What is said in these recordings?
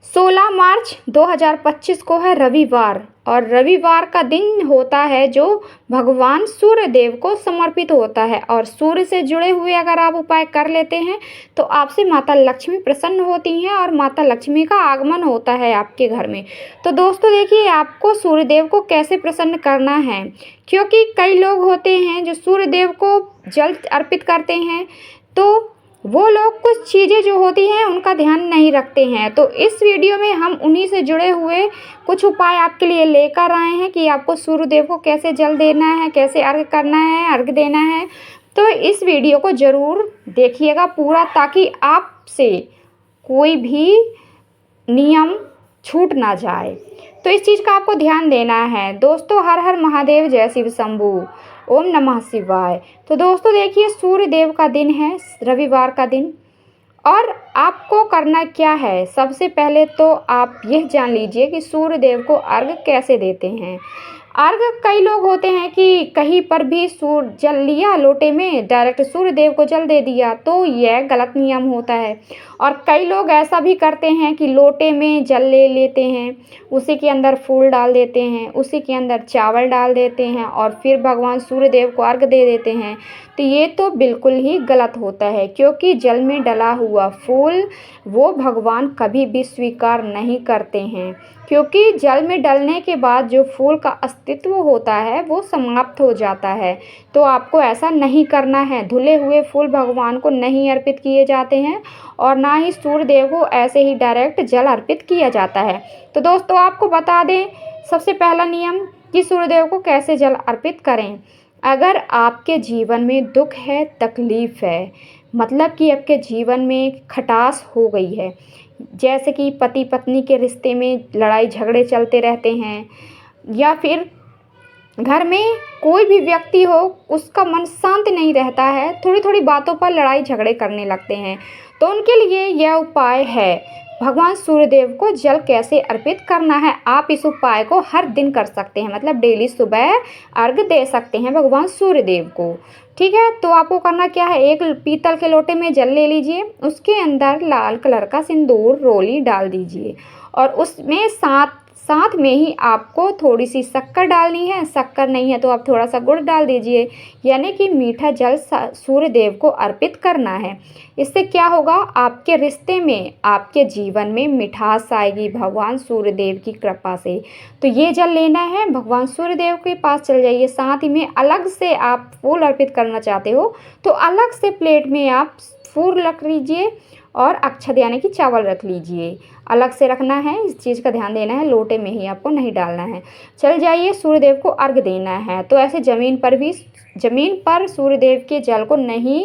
16 मार्च 2025 को है रविवार और रविवार का दिन होता है जो भगवान सूर्य देव को समर्पित होता है। और सूर्य से जुड़े हुए अगर आप उपाय कर लेते हैं तो आपसे माता लक्ष्मी प्रसन्न होती हैं और माता लक्ष्मी का आगमन होता है आपके घर में। तो दोस्तों देखिए, आपको सूर्य देव को कैसे प्रसन्न करना है, क्योंकि कई लोग होते हैं जो सूर्य देव को जल अर्पित करते हैं तो वो लोग कुछ चीज़ें जो होती हैं उनका ध्यान नहीं रखते हैं। तो इस वीडियो में हम उन्हीं से जुड़े हुए कुछ उपाय आपके लिए लेकर आए हैं कि आपको सूर्य देव को कैसे जल देना है, कैसे अर्घ करना है, अर्घ देना है। तो इस वीडियो को ज़रूर देखिएगा पूरा, ताकि आपसे कोई भी नियम छूट ना जाए। तो इस चीज़ का आपको ध्यान देना है। दोस्तों, हर हर महादेव, जय शिव शंभू, ओम नमः शिवाय। तो दोस्तों देखिए, सूर्य देव का दिन है, रविवार का दिन, और आपको करना क्या है। सबसे पहले तो आप यह जान लीजिए कि सूर्य देव को अर्घ कैसे देते हैं। अर्घ कई लोग होते हैं कि कहीं पर भी सूर्य जल लिया लोटे में, डायरेक्ट सूर्य देव को जल दे दिया, तो यह गलत नियम होता है। और कई लोग ऐसा भी करते हैं कि लोटे में जल ले लेते हैं, उसी के अंदर फूल डाल देते हैं, उसी के अंदर चावल डाल देते हैं और फिर भगवान सूर्य देव को अर्घ दे देते हैं। तो ये तो बिल्कुल ही गलत होता है, क्योंकि जल में डला हुआ फूल वो भगवान कभी भी स्वीकार नहीं करते हैं। क्योंकि जल में डलने के बाद जो फूल का अस्तित्व होता है वो समाप्त हो जाता है। तो आपको ऐसा नहीं करना है। धुले हुए फूल भगवान को नहीं अर्पित किए जाते हैं और ना ही सूर्य देव को ऐसे ही डायरेक्ट जल अर्पित किया जाता है। तो दोस्तों, आपको बता दें सबसे पहला नियम कि सूर्य देव को कैसे जल अर्पित करें। अगर आपके जीवन में दुख है, तकलीफ़ है, मतलब कि आपके जीवन में खटास हो गई है, जैसे कि पति पत्नी के रिश्ते में लड़ाई झगड़े चलते रहते हैं, या फिर घर में कोई भी व्यक्ति हो उसका मन शांत नहीं रहता है, थोड़ी थोड़ी बातों पर लड़ाई झगड़े करने लगते हैं, तो उनके लिए यह उपाय है। भगवान सूर्य देव को जल कैसे अर्पित करना है। आप इस उपाय को हर दिन कर सकते हैं, मतलब डेली सुबह अर्घ दे सकते हैं भगवान सूर्य देव को। ठीक है, तो आपको करना क्या है, एक पीतल के लोटे में जल ले लीजिए, उसके अंदर लाल कलर का सिंदूर रोली डाल दीजिए और उसमें साथ में ही आपको थोड़ी सी शक्कर डालनी है। शक्कर नहीं है तो आप थोड़ा सा गुड़ डाल दीजिए, यानी कि मीठा जल सूर्य देव को अर्पित करना है। इससे क्या होगा, आपके रिश्ते में, आपके जीवन में मिठास आएगी भगवान सूर्य देव की कृपा से। तो ये जल लेना है, भगवान सूर्य देव के पास चल जाइए। साथ ही में अलग से आप फूल अर्पित करना चाहते हो तो अलग से प्लेट में आप फूल रख लीजिए और अक्षत यानी कि चावल रख लीजिए, अलग से रखना है। इस चीज़ का ध्यान देना है, लोटे में ही आपको नहीं डालना है। चल जाइए, सूर्य देव को अर्घ देना है। तो ऐसे ज़मीन पर सूर्य देव के जल को नहीं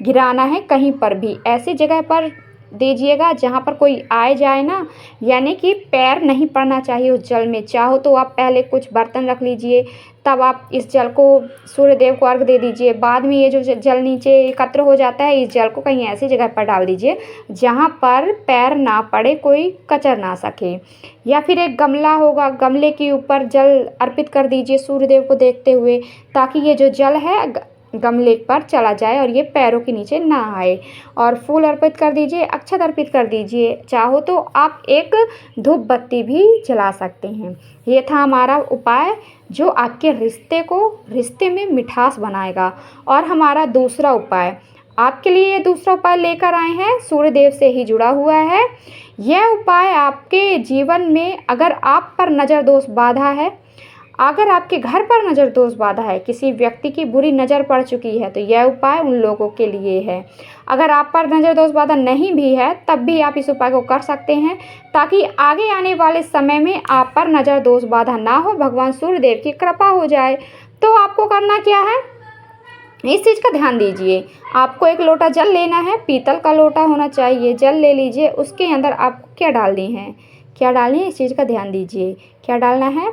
गिराना है, कहीं पर भी ऐसी जगह पर दीजिएगा जहाँ पर कोई आए जाए ना, यानी कि पैर नहीं पड़ना चाहिए उस जल में। चाहो तो आप पहले कुछ बर्तन रख लीजिए, तब आप इस जल को सूर्य देव को अर्घ दे दीजिए। बाद में ये जो जल नीचे एकत्र हो जाता है, इस जल को कहीं ऐसी जगह पर डाल दीजिए जहाँ पर पैर ना पड़े, कोई कचर ना सके। या फिर एक गमला होगा, गमले के ऊपर जल अर्पित कर दीजिए सूर्य देव को देखते हुए, ताकि ये जो जल है गमले पर चला जाए और ये पैरों के नीचे ना आए। और फूल अर्पित कर दीजिए, अक्षत अर्पित कर दीजिए। चाहो तो आप एक धूप बत्ती भी जला सकते हैं। ये था हमारा उपाय जो आपके रिश्ते में मिठास बनाएगा। और हमारा दूसरा उपाय आपके लिए, ये दूसरा उपाय लेकर आए हैं, सूर्य देव से ही जुड़ा हुआ है। यह उपाय आपके जीवन में अगर आप पर नज़र दोष बाधा है, अगर आपके घर पर नज़र दोष बाधा है, किसी व्यक्ति की बुरी नज़र पड़ चुकी है, तो यह उपाय उन लोगों के लिए है। अगर आप पर नज़र दोष बाधा नहीं भी है तब भी आप इस उपाय को कर सकते हैं, ताकि आगे आने वाले समय में आप पर नज़र दोष बाधा ना हो, भगवान सूर्य देव की कृपा हो जाए। तो आपको करना क्या है, इस चीज़ का ध्यान दीजिए। आपको एक लोटा जल लेना है, पीतल का लोटा होना चाहिए। जल ले लीजिए, उसके अंदर आपको क्या डालनी है, इस चीज़ का ध्यान दीजिए। क्या डालना है,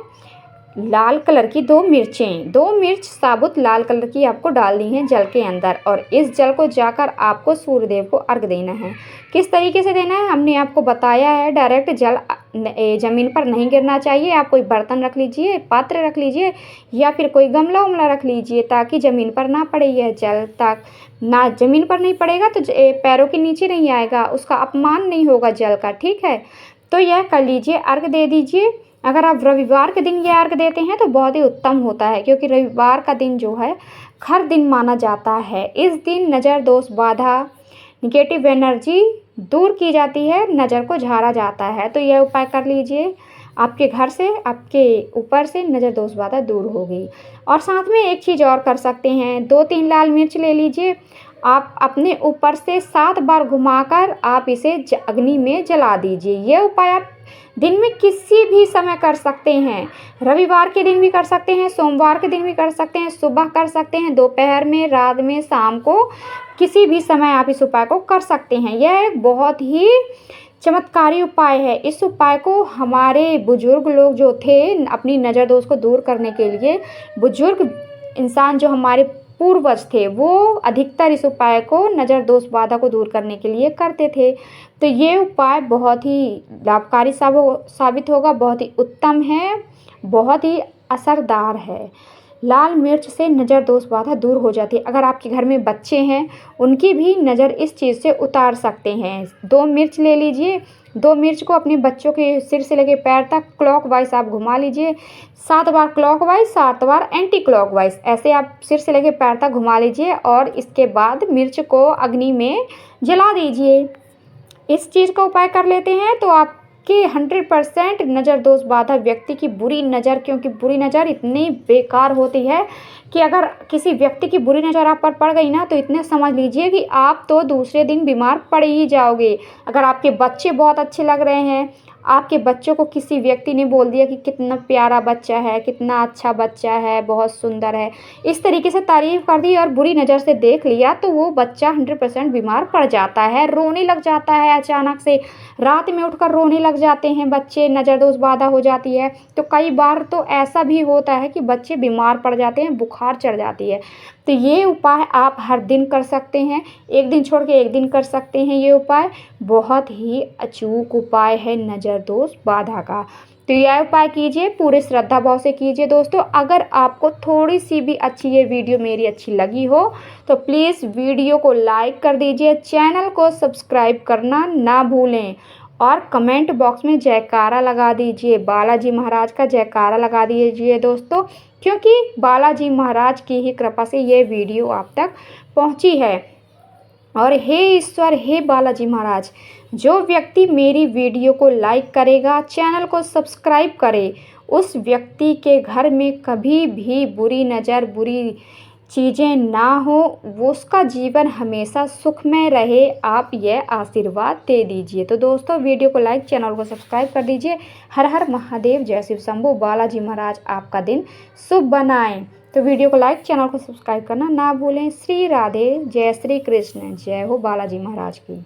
लाल कलर की 2 मिर्चें, 2 मिर्च साबुत लाल कलर की आपको डालनी है जल के अंदर। और इस जल को जाकर आपको सूर्य देव को अर्घ देना है। किस तरीके से देना है हमने आपको बताया है। डायरेक्ट जल ज़मीन पर नहीं गिरना चाहिए। आप कोई बर्तन रख लीजिए, पात्र रख लीजिए या फिर कोई गमला उमला रख लीजिए ताकि ज़मीन पर ना पड़े यह जल। तक ना ज़मीन पर नहीं पड़ेगा तो पैरों के नीचे नहीं आएगा, उसका अपमान नहीं होगा जल का, ठीक है। तो यह कर लीजिए, अर्घ दे दीजिए। अगर आप रविवार के दिन यह अर्घ देते हैं तो बहुत ही उत्तम होता है, क्योंकि रविवार का दिन जो है हर दिन माना जाता है। इस दिन नज़र दोष बाधा निगेटिव एनर्जी दूर की जाती है, नज़र को झाड़ा जाता है। तो यह उपाय कर लीजिए, आपके घर से, आपके ऊपर से नज़र दोष बाधा दूर होगी। और साथ में एक चीज़ और कर सकते हैं, 2-3 लाल मिर्च ले लीजिए, आप अपने ऊपर से 7 बार घुमाकर आप इसे अग्नि में जला दीजिए। ये उपाय आप दिन में किसी भी समय कर सकते हैं, रविवार के दिन भी कर सकते हैं, सोमवार के दिन भी कर सकते हैं, सुबह कर सकते हैं, दोपहर में, रात में, शाम को, किसी भी समय आप इस उपाय को कर सकते हैं। यह एक बहुत ही चमत्कारी उपाय है। इस उपाय को हमारे बुजुर्ग लोग जो थे अपनी नज़र दोष को दूर करने के लिए, बुजुर्ग इंसान जो हमारे पूर्वज थे वो अधिकतर इस उपाय को नज़र दोष बाधा को दूर करने के लिए करते थे। तो ये उपाय बहुत ही लाभकारी साबित होगा, बहुत ही उत्तम है, बहुत ही असरदार है। लाल मिर्च से नज़र दोष बाधा दूर हो जाती है। अगर आपके घर में बच्चे हैं उनकी भी नज़र इस चीज़ से उतार सकते हैं। 2 मिर्च ले लीजिए, 2 मिर्च को अपने बच्चों के सिर से लेकर पैर तक क्लॉकवाइज आप घुमा लीजिए, 7 बार क्लॉकवाइज, 7 बार एंटी क्लॉकवाइज, ऐसे आप सिर से लेकर पैर तक घुमा लीजिए और इसके बाद मिर्च को अग्नि में जला दीजिए। इस चीज़ का उपाय कर लेते हैं तो आपके 100% नज़र दोष बाधा व्यक्ति की बुरी नज़र, क्योंकि बुरी नज़र इतनी बेकार होती है कि अगर किसी व्यक्ति की बुरी नज़र आप पर पड़ गई ना तो इतने समझ लीजिए कि आप तो दूसरे दिन बीमार पड़ ही जाओगे। अगर आपके बच्चे बहुत अच्छे लग रहे हैं, आपके बच्चों को किसी व्यक्ति ने बोल दिया कि कितना प्यारा बच्चा है, कितना अच्छा बच्चा है, बहुत सुंदर है, इस तरीके से तारीफ़ कर दी और बुरी नज़र से देख लिया तो वो बच्चा 100% बीमार पड़ जाता है, रोने लग जाता है। अचानक से रात में उठकर रोने लग जाते हैं बच्चे, नज़र दोष बाधा हो जाती है। तो कई बार तो ऐसा भी होता है कि बच्चे बीमार पड़ जाते हैं, बुखार चढ़ जाती है। तो ये उपाय आप हर दिन कर सकते हैं, एक दिन छोड़ के एक दिन कर सकते हैं। ये उपाय बहुत ही अचूक उपाय है नज़र दोष बाधा का। तो यह उपाय कीजिए, पूरे श्रद्धा भाव से कीजिए। दोस्तों अगर आपको थोड़ी सी भी अच्छी ये वीडियो मेरी अच्छी लगी हो तो प्लीज़ वीडियो को लाइक कर दीजिए, चैनल को सब्सक्राइब करना ना भूलें और कमेंट बॉक्स में जयकारा लगा दीजिए, बालाजी महाराज का जयकारा लगा दीजिए दोस्तों, क्योंकि बालाजी महाराज की ही कृपा से ये वीडियो आप तक पहुंची है। और हे ईश्वर, हे बालाजी महाराज, जो व्यक्ति मेरी वीडियो को लाइक करेगा, चैनल को सब्सक्राइब करे, उस व्यक्ति के घर में कभी भी बुरी नज़र, बुरी चीज़ें ना हो, वो उसका जीवन हमेशा सुखमय रहे, आप यह आशीर्वाद दे दीजिए। तो दोस्तों वीडियो को लाइक, चैनल को सब्सक्राइब कर दीजिए। हर हर महादेव, जय शिव शंभू। बालाजी महाराज आपका दिन शुभ बनाएं। तो वीडियो को लाइक, चैनल को सब्सक्राइब करना ना भूलें। श्री राधे, जय श्री कृष्ण, जय हो बालाजी महाराज की।